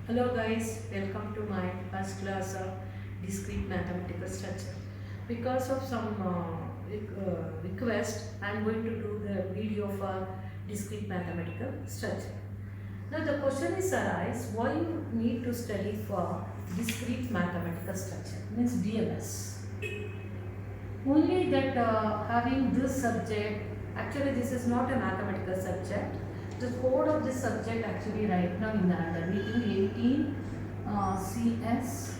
Hello guys, welcome to my first class of discrete mathematical structure. Because of some request, I am going to do the video for discrete mathematical structure. Now the question is arise, why you need to study for discrete mathematical structure, means DMS. Only that having this subject, actually this is not a mathematical subject. The code of this subject actually right now in the underneath 18 CS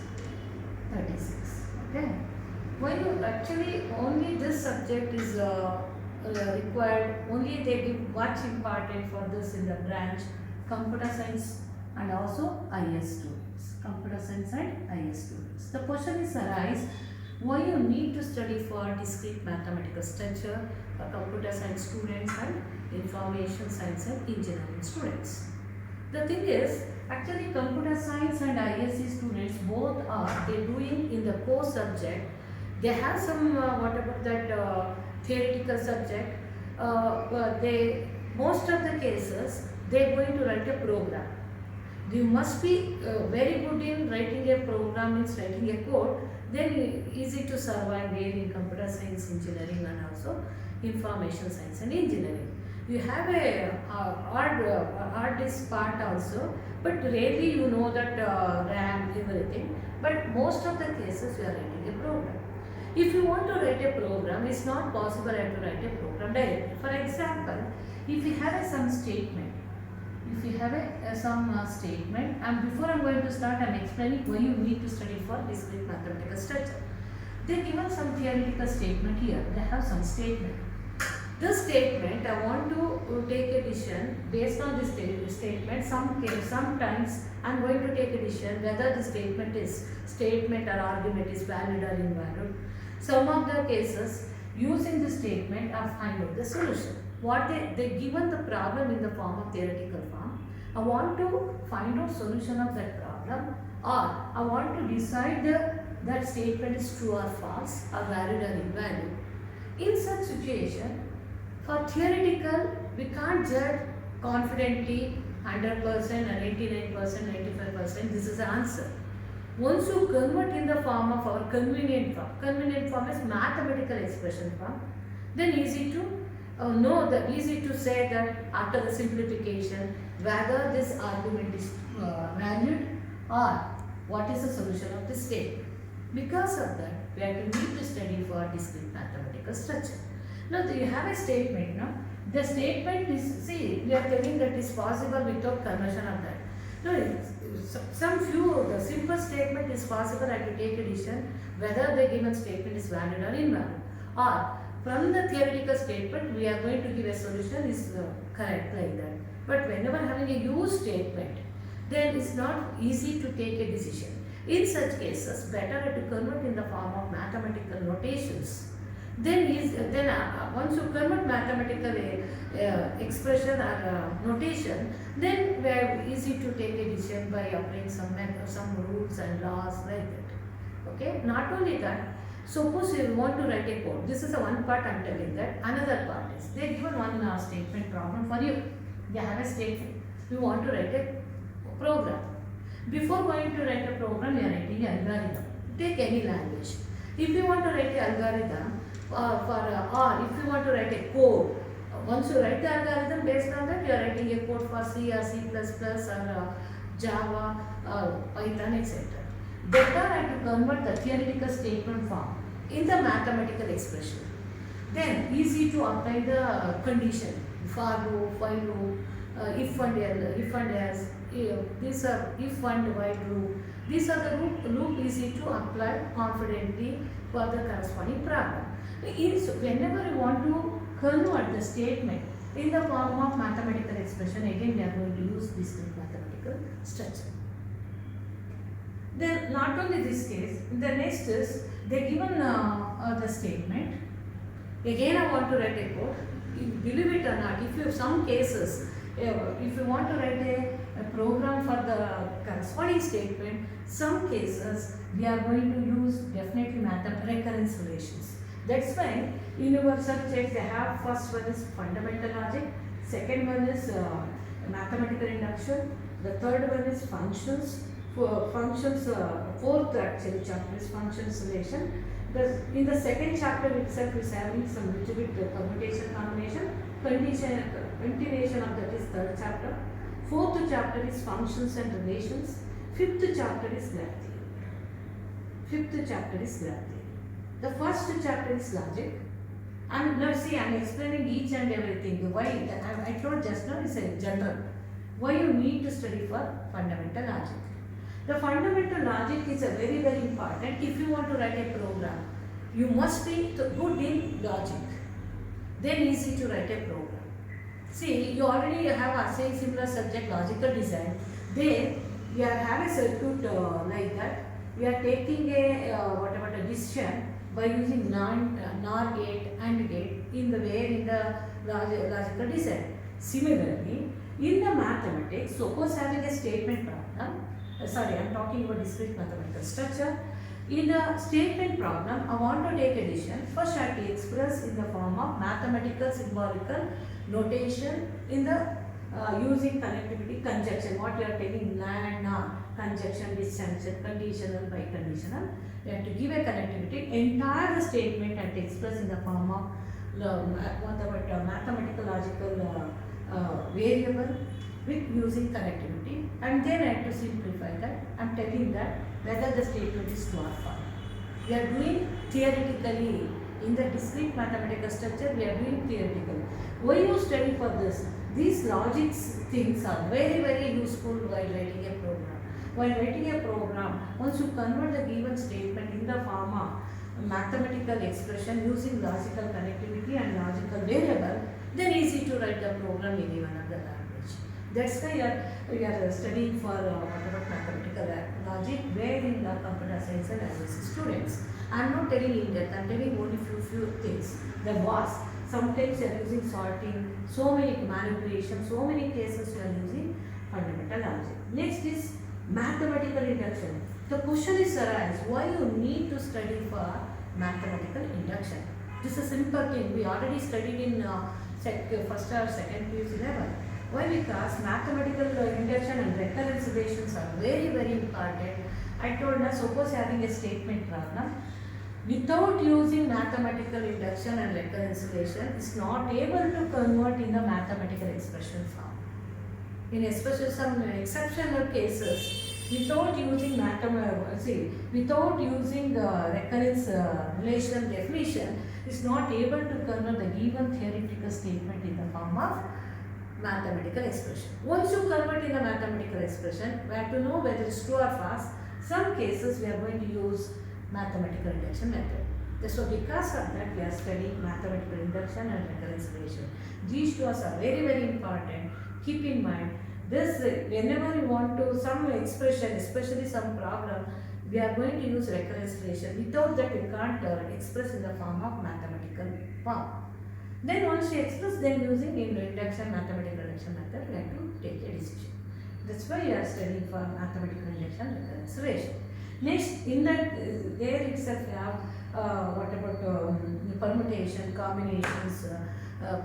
36. Okay. Why you actually only this subject is required, only they give much important for this in the branch computer science and also IS students. Computer science and IS students. The question is arise, why you need to study for discrete mathematical structure for computer science students and information science and engineering students. The thing is, actually computer science and ISC students both are they doing in the core subject. They have some what about that theoretical subject. They most of the cases they are going to write a program. You must be very good in writing a program, means writing a code, then easy to survive here in computer science, engineering and also information science and engineering. You have a hard disk part also, but rarely you know that RAM, everything. But most of the cases you are writing a program. If you want to write a program, it's not possible to write a program directly. For example, if you have some statement, if you have some statement, and before I am going to start, I am explaining why you need to study for discrete mathematical structure. They given some theoretical statement here. They have some statement. This statement, I want to take a decision based on this statement. Sometimes I am going to take a decision whether the statement or argument is valid or invalid. Some of the cases, using this statement, I find out the solution. What they given the problem in the form of theoretical form. I want to find out solution of that problem, or I want to decide that statement is true or false, or valid or invalid. In such situation, for theoretical, we can't judge confidently 100% or 89%, 95%, this is the answer. Once you convert in the form of our convenient form is mathematical expression form, then easy to easy to say that after the simplification whether this argument is valid or what is the solution of this statement. Because of that, we have to need to study for discrete mathematical structure. Now you have a statement, no? The statement is, see, we are telling that is possible without conversion of that. No, the simple statement is possible. I can take a decision whether the given statement is valid or invalid. Or from the theoretical statement, we are going to give a solution is correct like that. But whenever having a used statement, then it's not easy to take a decision. In such cases, better to convert in the form of mathematical notations. Then once you convert mathematical expression or notation, then we are easy to take a decision by applying some rules and laws like that. Okay. Not only that, suppose you want to write a code. This is the one part I am telling that. Another part is they given one statement problem for you. They have a statement. You want to write a program. Before going to write a program, you are writing an algorithm. Take any language. If you want to write an algorithm, or if you want to write a code, once you write the algorithm, based on that you are writing a code for C or C++ or Java or Python, etc. Better and to convert the theoretical statement form in the mathematical expression. Then easy to apply the condition, for loop, while loop, if and else, these are if and while loop. These are the loop easy to apply confidently for the corresponding problem. Whenever you want to convert the statement in the form of mathematical expression, again we are going to use discrete mathematical structure. Then not only this case, the next is they given the statement. Again I want to write a code. Believe it or not, if you have some cases, if you want to write a program for the corresponding statement, some cases we are going to use definitely recurrence relations. That's why in your subject they have first one is fundamental logic, second one is mathematical induction, The third one is functions. Fourth actually chapter is functions relation. In the second chapter itself is having some little bit permutation, combination, continuation of that is third chapter. Fourth chapter is functions and relations. Fifth chapter is graph theory. The first chapter is logic. And now see, I am explaining each and everything. Why? I told just now is a general. Why you need to study for fundamental logic. The fundamental logic is a very important. If you want to write a program, you must be good in logic. Then easy to write a program. See, you already have assigned similar subject logical design. There, you have a circuit like that. We are taking a decision by using NOR gate, AND gate in the logical design. Similarly, in the mathematics, suppose having a statement problem. Sorry, I am talking about discrete mathematical structure. In the statement problem, I want to take addition. First, I have to express in the form of mathematical symbolical notation in the using connectivity conjunction. What you are taking conjunction, disjunction, conditional, biconditional. You have to give a connectivity. Entire statement and express in the form of mathematical logical variable with using connectivity, and then I have to simplify that. I am telling that whether the statement is true or false. We are doing theoretically in the discrete mathematical structure. We are doing theoretically. Why you study for this? These logic things are very useful while writing a program. While writing a program, once you convert the given statement in the form of mathematical expression using logical connectivity and logical variable, then easy to write the program in even other language. That's why we are studying for mathematical logic, where in the computer science and analysis students. I am not telling in depth, I am telling only few things. The vast. Sometimes you are using sorting, so many manipulations, so many cases you are using fundamental logic. Next is mathematical induction. The question is arise, why you need to study for mathematical induction? This is a simple thing. We already studied in first or second PUC level. Why? Because mathematical induction and recurrence relations are very important. I told you, suppose having a statement problem, without using mathematical induction and recurrence relation, is not able to convert in the mathematical expression form. In especially some exceptional cases, without using without using the recurrence relation definition, is not able to convert the given theoretical statement in the form of mathematical expression. Once you convert in a mathematical expression, we have to know whether it's true or false. Some cases we are going to use mathematical induction method. So because of that, we are studying mathematical induction and recurrence relation. These two are very important. Keep in mind this, whenever you want to some expression, especially some problem, we are going to use recurrence relation. Without that, we can't express in the form of mathematical form. Then once you express, then using induction, mathematical induction method, we have to take a decision. That's why we are studying for mathematical induction and recurrence relation. Next, in that there itself we have permutation, combinations,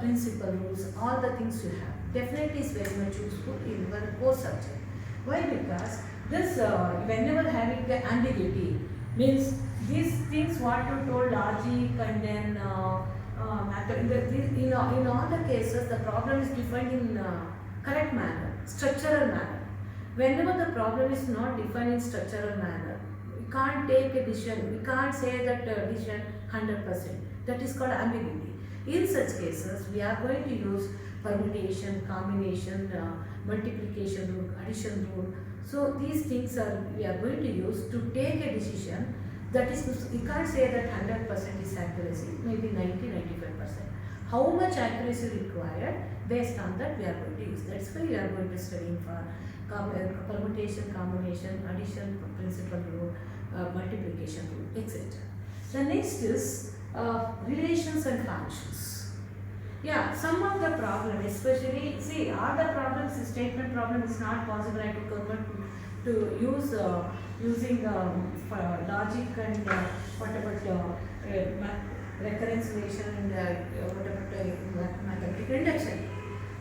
principal rules, all the things you have. Definitely is very much useful in your core subject. Why? Because this whenever having the ambiguity means these things what you told logic and then in all the cases the problem is defined in correct manner, structural manner. Whenever the problem is not defined in structural manner, we can't take a decision, we can't say that decision 100%. That is called ambiguity. In such cases, we are going to use permutation, combination, multiplication rule, addition rule. So these things we are going to use to take a decision. That is, we can't say that 100% is accuracy, maybe 90-95%. How much accuracy required, based on that we are going to use. That's why we are going to study for permutation, combination, addition, principal rule, multiplication rule, etc. The next is relations and functions. Yeah, some of the problems, especially, see, all the problems, the statement problem is not possible. I could convert to use using logic and recurrence relation and mathematical induction.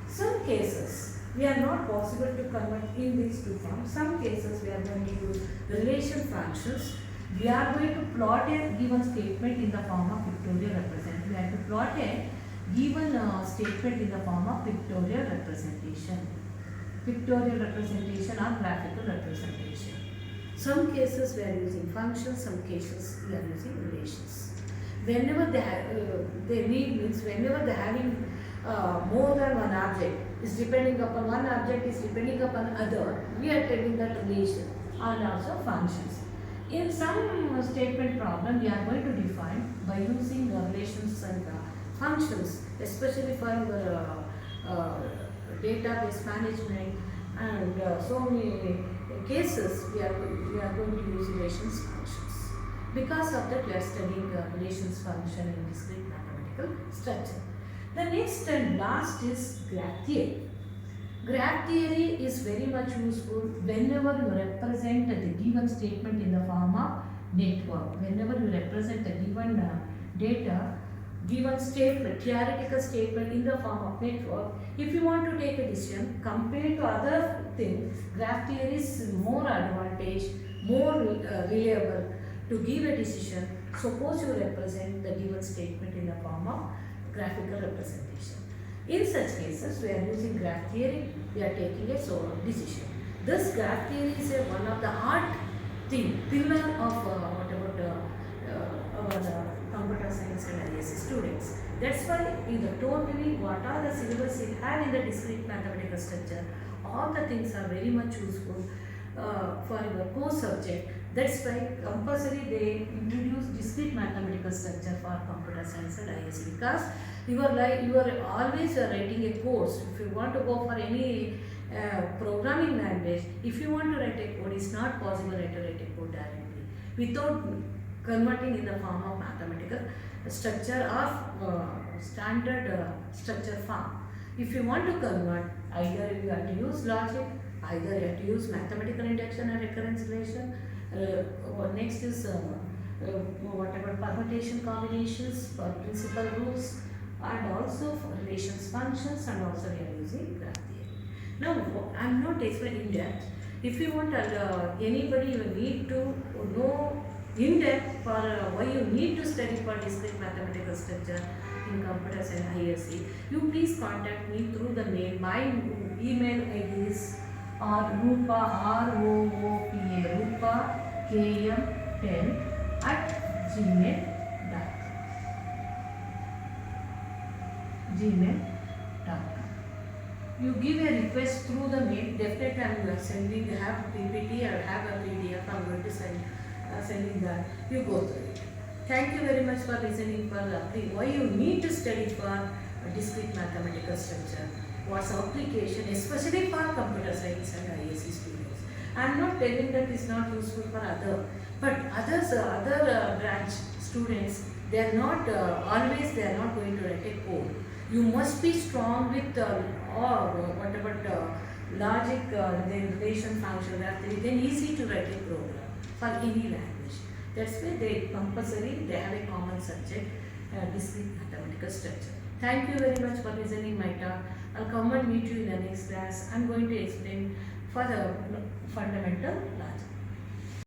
Some cases, we are not possible to convert in these two forms. Some cases we are going to use relation functions. We are going to plot a given statement in the form of pictorial representation. We have to plot a given statement in the form of pictorial representation. Pictorial representation or graphical representation. Some cases we are using functions, some cases we are using relations. Whenever they need means whenever they are having more than one object is depending upon one object is depending upon other, we are taking that relation and also functions. In some statement problem, we are going to define by using relations and functions, especially for database management and so many cases we are going to use relations functions. Because of that, we are studying relations function in discrete mathematical structure. The next and last is graph theory. Graph theory is very much useful whenever you represent the given statement in the form of network. Whenever you represent the given data, given statement, theoretical statement in the form of network, if you want to take a decision compared to other things, graph theory is more advantage, more reliable to give a decision. Suppose you represent the given statement in the form of graphical representation. In such cases, we are using graph theory, we are taking a decision. Thus, graph theory is one of the hard pillar of our computer science and ISC students. That's why either totally what are the syllabus you have in the discrete mathematical structure, all the things are very much useful for your core subject. That's why compulsory they introduce discrete mathematical structure for computer science and ISC, because you are always writing a course. If you want to go for any programming language, if you want to write a code, it's not possible to write a code directly without converting in the form of mathematical structure or standard structure form. If you want to convert, either you have to use logic, either you have to use mathematical induction and recurrence relation. Next is whatever permutation combinations for principal rules, and also for relations functions, and also we are using graph theory. Now I am not explaining in depth. If you want anybody you need to know in depth for why you need to study for discrete mathematical structure in computer science ISC, you please contact me through the mail. My email ID is Roopa Roopa KM10 at gmail.com. You give a request through the mail, definitely I am sending, have PPT or have a PDF, I am going to sending that, you go through it. Thank you very much for listening for why you need to study for discrete mathematical structure, what's application, especially for computer science and ISC students. I am not telling that it's not useful for but other branch students, they are not always they are not going to write a code. You must be strong with logic, then relation function, then easy to write a program for any language. That's why they compulsory, they have a common subject, discrete mathematical structure. Thank you very much for listening my talk. I'll come and meet you in the next class. I'm going to explain for the fundamental logic.